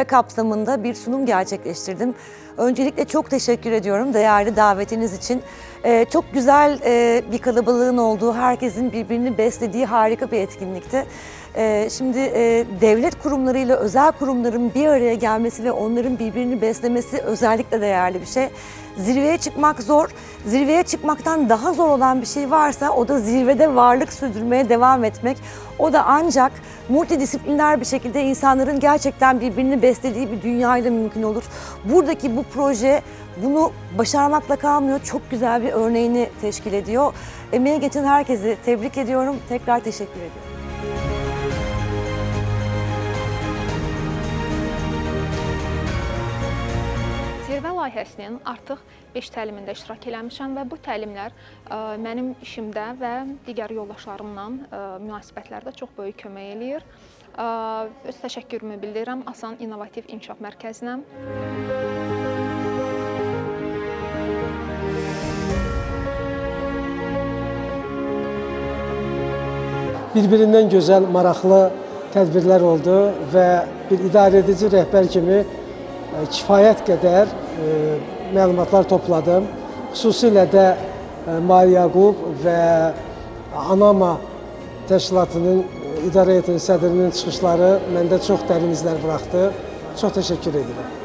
zirve kapsamında bir sunum gerçekleştirdim. Öncelikle çok teşekkür ediyorum değerli davetiniz için. Çok güzel bir kalabalığın olduğu, herkesin birbirini beslediği harika bir etkinlikti. Şimdi devlet kurumlarıyla özel kurumların bir araya gelmesi ve onların birbirini beslemesi özellikle değerli bir şey. Zirveye çıkmak zor. Zirveye çıkmaktan daha zor olan bir şey varsa o da zirvede varlık sürdürmeye devam etmek. O da ancak multidisipliner bir şekilde insanların gerçekten birbirini beslediği bir dünyayla mümkün olur. Buradaki bu proje bunu başarmakla kalmıyor. Çok güzel bir örneğini teşkil ediyor. Emeği geçen herkesi tebrik ediyorum. Tekrar teşekkür ediyorum. Zirvə layihəsinin artıq 5 təlimində iştirak eləmişəm və bu təlimlər mənim işimdə və digər yoldaşlarımla münasibətlərdə çox böyük kömək eləyir. Öz təşəkkürümü bildirirəm Asan İnnovativ İnkişaf Mərkəzinə. Birbirindən gözəl, maraqlı tədbirlər oldu və bir idarəedici rəhbər kimi kifayət qədər məlumatlar topladım. Xüsusilə də Mali Yaqub və Anama təşkilatının idarə heyətinin sədrinin çıxışları məndə çox dərin izlər buraxdı. Çox təşəkkür edirəm.